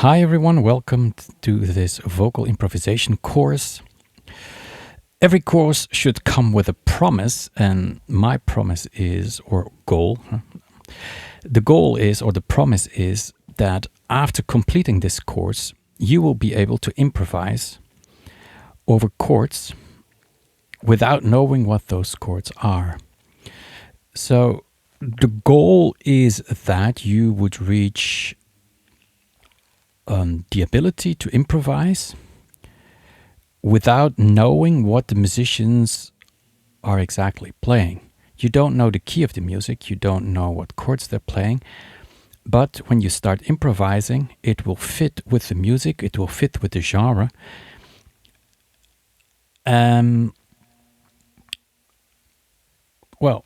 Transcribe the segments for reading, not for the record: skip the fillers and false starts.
Hi everyone, welcome to this vocal improvisation course. Every course should come with a promise, and my promise is, or goal, the goal is, or the promise is, that after completing this course, you will be able to improvise over chords without knowing what those chords are. So the goal is that you would reach the ability to improvise without knowing what the musicians are exactly playing. You don't know the key of the music, you don't know what chords they're playing, but when you start improvising, it will fit with the music, it will fit with the genre. Well,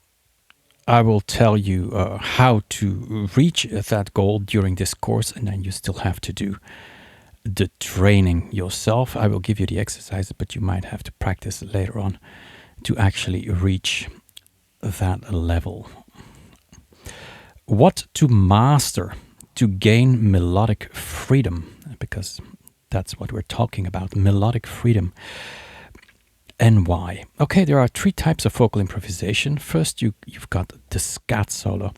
I will tell you how to reach that goal during this course, and then you still have to do the training yourself. I will give you the exercises, but you might have to practice later on to actually reach that level. What to master to gain melodic freedom, because that's what we're talking about, melodic freedom. And why? Okay, there are three types of vocal improvisation. First, you've got the scat solo.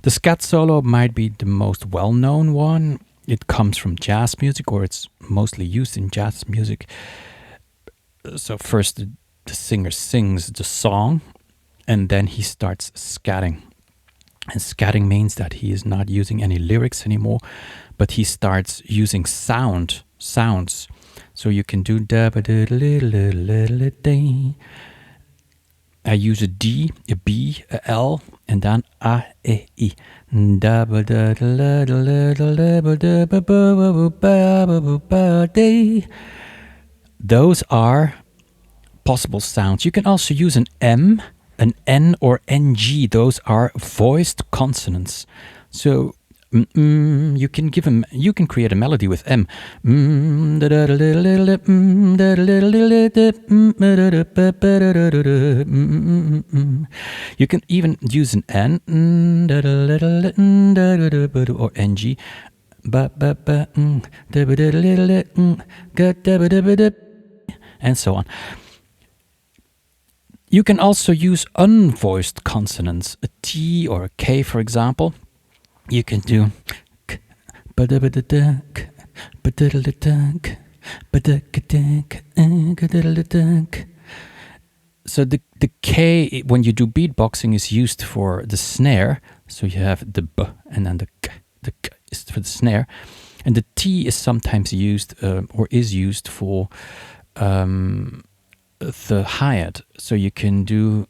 The scat solo might be the most well-known one. It comes from jazz music, or it's mostly used in jazz music. So first the singer sings the song, and then he starts scatting. And scatting means that he is not using any lyrics anymore, but he starts using sounds. So you can do I use a D, a B, a L, and then A, E, I. Those are possible sounds. You can also use an M, an N, or NG. Those are voiced consonants. So you can create a melody with M. You can even use an N or NG, and so on. You can also use unvoiced consonants, a T or a K, for example. You can do so the K, when you do beatboxing, is used for the snare. So you have the B and then the K. The K is for the snare, and the T is sometimes used or is used for the hi-hat. So you can do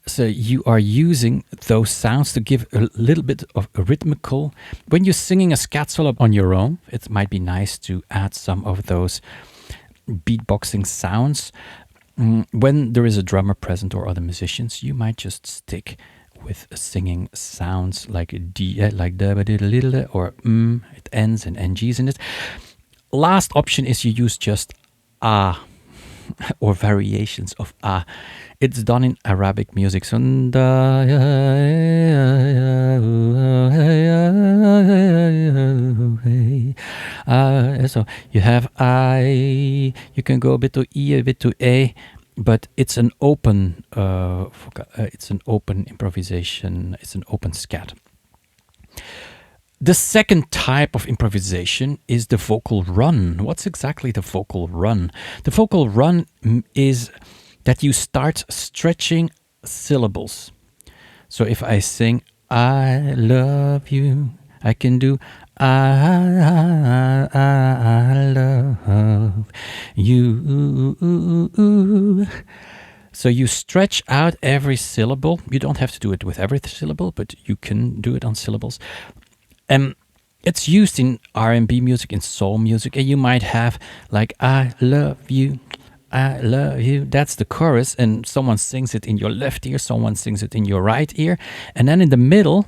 so you are using those sounds to give a little bit of a rhythmical. When you're singing a scat solo on your own, it might be nice to add some of those beatboxing sounds. When there is a drummer present or other musicians, you might just stick with singing sounds like D, like da ba da or it ends and NGs in it. Last option is you use just ah or variations of ah. It's done in Arabic music. So you have I, you can go a bit to E, a bit to A, but it's an open improvisation, it's an open scat. The second type of improvisation is the vocal run. What's exactly the vocal run? The vocal run is that you start stretching syllables. So if I sing I love you, I can do I love you. So you stretch out every syllable. You don't have to do it with every syllable, but you can do it on syllables. It's used in R&B music, in soul music, and you might have like I love you, I love you. That's the chorus, and someone sings it in your left ear, someone sings it in your right ear, and then in the middle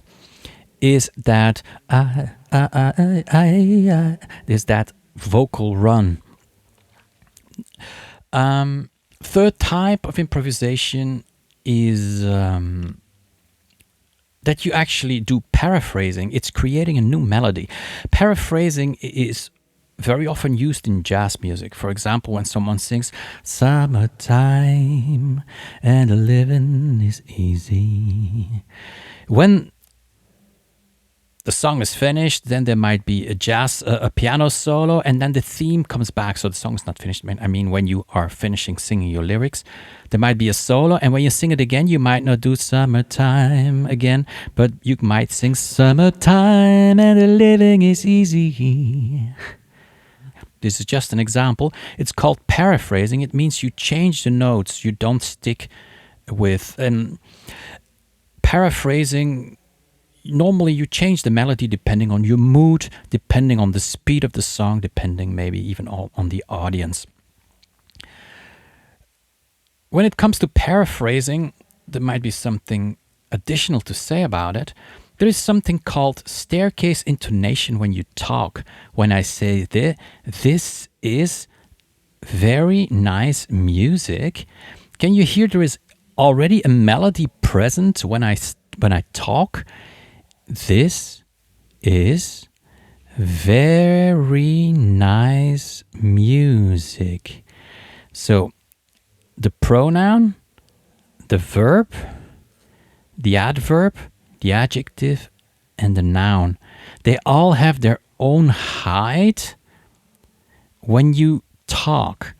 is that there's that vocal run. Third type of improvisation is that you actually do paraphrasing. It's creating a new melody. Paraphrasing is very often used in jazz music. For example, when someone sings "Summertime and the living is easy." When the song is finished, then there might be a piano solo, and then the theme comes back. So the song is not finished. I mean, when you are finishing singing your lyrics, there might be a solo, and when you sing it again, you might not do "Summertime" again, but you might sing "Summertime and the living is easy." This is just an example. It's called paraphrasing. It means you change the notes. You don't stick with paraphrasing. Normally you change the melody depending on your mood, depending on the speed of the song, depending maybe even on the audience. When it comes to paraphrasing, there might be something additional to say about it. There is something called staircase intonation when you talk. When I say this is very nice music, can you hear there is already a melody present when I talk? This is very nice music. So the pronoun, the verb, the adverb, the adjective, and the noun, they all have their own height when you talk.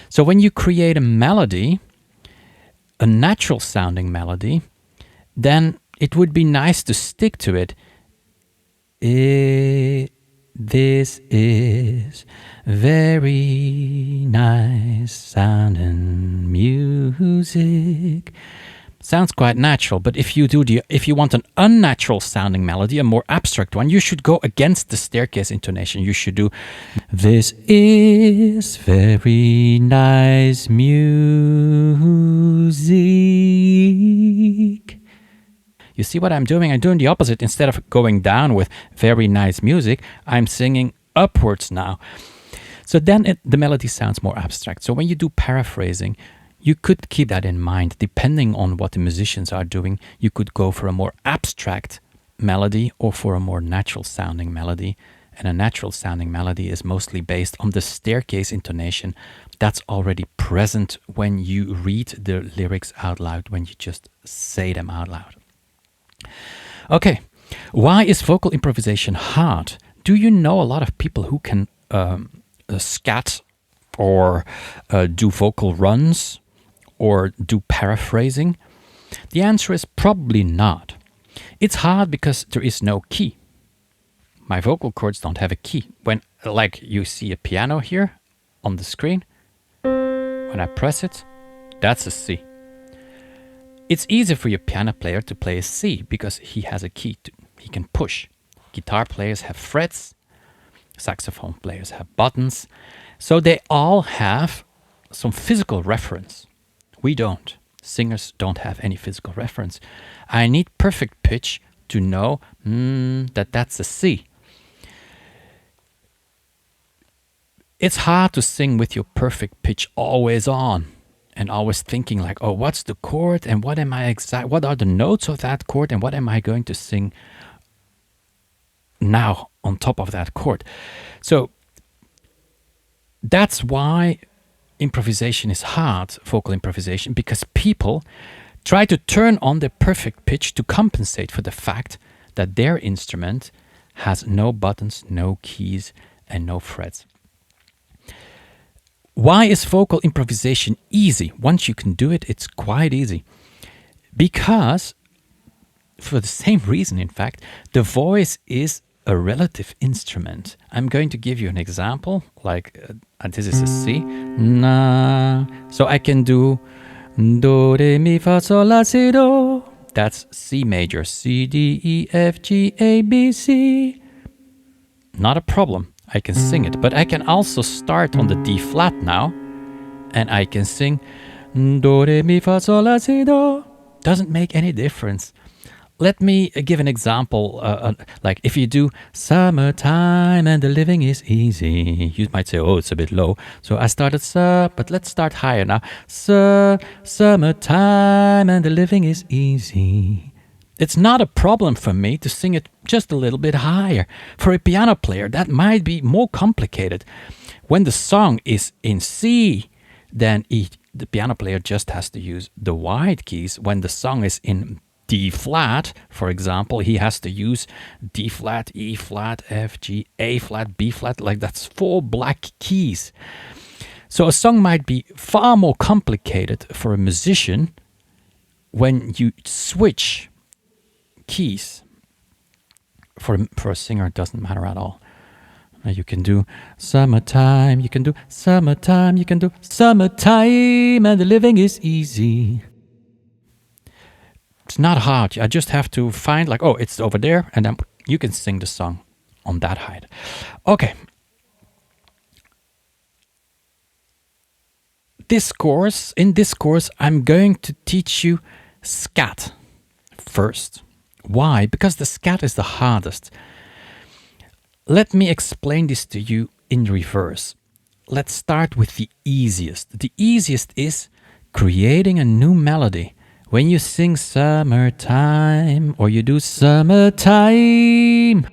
So when you create a melody, a natural sounding melody, then it would be nice to stick to it. This is very nice sounding music. Sounds quite natural, but if you want an unnatural sounding melody, a more abstract one, you should go against the staircase intonation. You should do, this is very nice music. You see what I'm doing? I'm doing the opposite. Instead of going down with very nice music, I'm singing upwards now. So then the melody sounds more abstract. So when you do paraphrasing, you could keep that in mind. Depending on what the musicians are doing, you could go for a more abstract melody or for a more natural sounding melody. And a natural sounding melody is mostly based on the staircase intonation that's already present when you read the lyrics out loud, when you just say them out loud. Okay, why is vocal improvisation hard? Do you know a lot of people who can scat or do vocal runs or do paraphrasing? The answer is probably not. It's hard because there is no key. My vocal cords don't have a key. When, like you see a piano here on the screen, when I press it, that's a C. It's easy for your piano player to play a C because he has a key. He can push. Guitar players have frets. Saxophone players have buttons. So they all have some physical reference. We don't. Singers don't have any physical reference. I need perfect pitch to know that that's a C. It's hard to sing with your perfect pitch always on and always thinking like, oh, what's the chord and what are the notes of that chord and what am I going to sing now on top of that chord? So that's why improvisation is hard, vocal improvisation, because people try to turn on their perfect pitch to compensate for the fact that their instrument has no buttons, no keys, and no frets. Why is vocal improvisation easy? Once you can do it, it's quite easy. Because, for the same reason, in fact, the voice is a relative instrument. I'm going to give you an example, like this is a C. Na. So I can do Do, Re, Mi, Fa, Sol, La, Si, Do. That's C major. C, D, E, F, G, A, B, C. Not a problem. I can sing it, but I can also start on the D flat now, and I can sing Do, Re, Mi, Fa, Sol, La, Si, Do. Doesn't make any difference. Let me give an example. Like if you do summertime and the living is easy, you might say, oh, it's a bit low. So I started but let's start higher now. Summertime and the living is easy. It's not a problem for me to sing it just a little bit higher. For a piano player, that might be more complicated. When the song is in C, then the piano player just has to use the wide keys. When the song is in D flat, for example, he has to use D flat, E flat, F, G, A flat, B flat, like that's 4 black keys. So a song might be far more complicated for a musician when you switch keys. For a singer, it doesn't matter at all. You can do summertime, you can do summertime, you can do summertime, and the living is easy. It's not hard. I just have to find like, oh, it's over there, and then you can sing the song on that height. Okay. In this course, I'm going to teach you scat first. Why? Because the scat is the hardest. Let me explain this to you in reverse. Let's start with the easiest. The easiest is creating a new melody. When you sing summertime or you do summertime,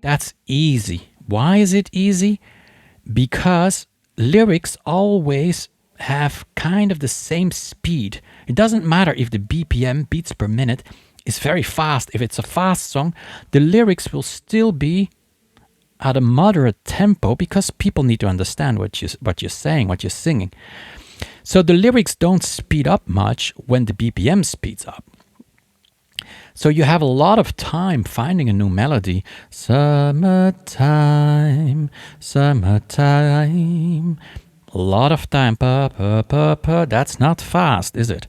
that's easy. Why is it easy? Because lyrics always have kind of the same speed. It doesn't matter if the BPM, beats per minute, is very fast. If it's a fast song, the lyrics will still be at a moderate tempo because people need to understand what you're saying, what you're singing. So the lyrics don't speed up much when the BPM speeds up. So you have a lot of time finding a new melody. Summertime, summertime. A lot of time. Pa, pa, pa, pa. That's not fast, is it?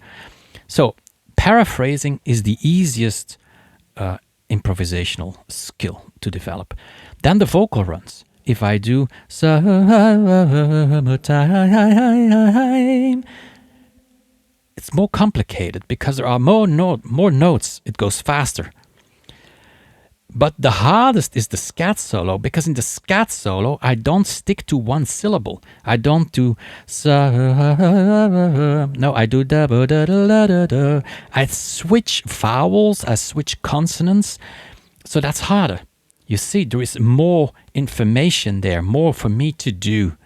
So paraphrasing is the easiest improvisational skill to develop. Then the vocal runs. If I do summertime, it's more complicated because there are more notes. It goes faster. But the hardest is the scat solo, because in the scat solo, I don't stick to one syllable. I don't do no, I do da da da da da. I switch vowels, I switch consonants, so that's harder. You see, there is more information there, more for me to do.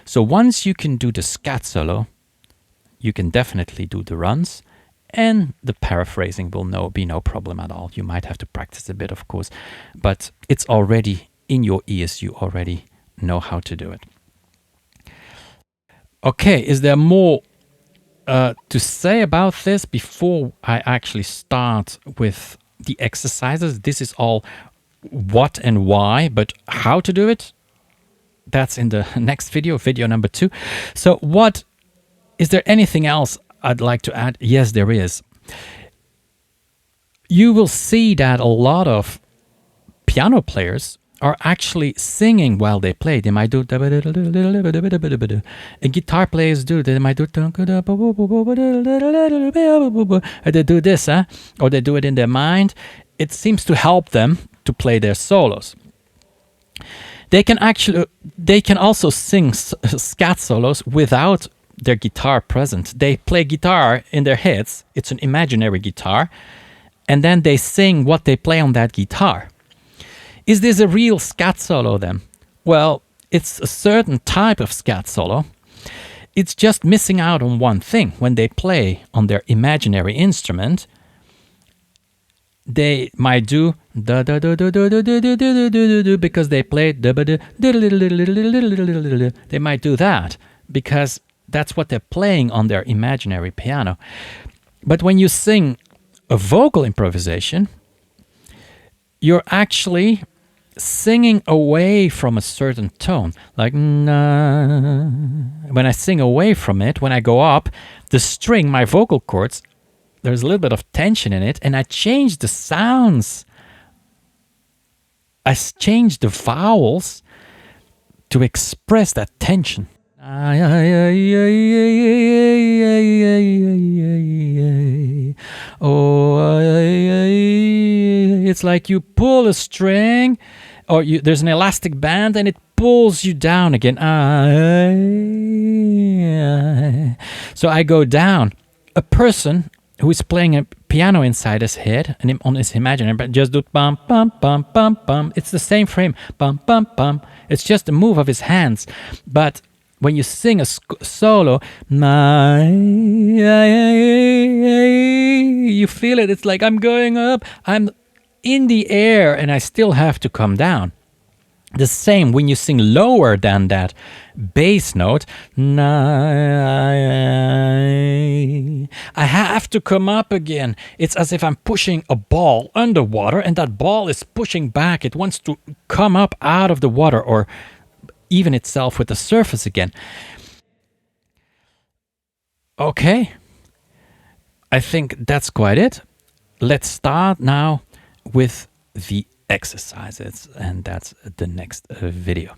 So once you can do the scat solo, you can definitely do the runs, and the paraphrasing will be no problem at all. You might have to practice a bit, of course, but it's already in your ears. You already know how to do it. Okay, is there more to say about this before I actually start with the exercises? This is all what and why, but how to do it, that's in the next video number 2. So is there anything else I'd like to add? Yes, there is. You will see that a lot of piano players are actually singing while they play. They might do, and guitar players do, they might do, they do this, or they do it in their mind. It seems to help them to play their solos. They can also sing scat solos without their guitar present. They play guitar in their heads. It's an imaginary guitar, and then they sing what they play on that guitar. Is this a real scat solo then? Well, it's a certain type of scat solo. It's just missing out on one thing. When they play on their imaginary instrument, they might do da da da da da da da da da da because they play da da da. They might do that because that's what they're playing on their imaginary piano. But when you sing a vocal improvisation, you're actually singing away from a certain tone. Like, nah. When I sing away from it, when I go up, the string, my vocal cords, there's a little bit of tension in it, and I change the sounds. I change the vowels to express that tension. It's like you pull a string, or there's an elastic band, and it pulls you down again. So I go down. A person who is playing a piano inside his head and on his imaginary, but just do bum bum bum bum bum. It's the same frame, bum bum bum. It's just a move of his hands. But when you sing a solo, you feel it. It's like I'm going up, I'm in the air, and I still have to come down. The same when you sing lower than that bass note. I have to come up again. It's as if I'm pushing a ball underwater, and that ball is pushing back. It wants to come up out of the water or even itself with the surface again. Okay, I think that's quite it. Let's start now with the exercises, and that's the next video.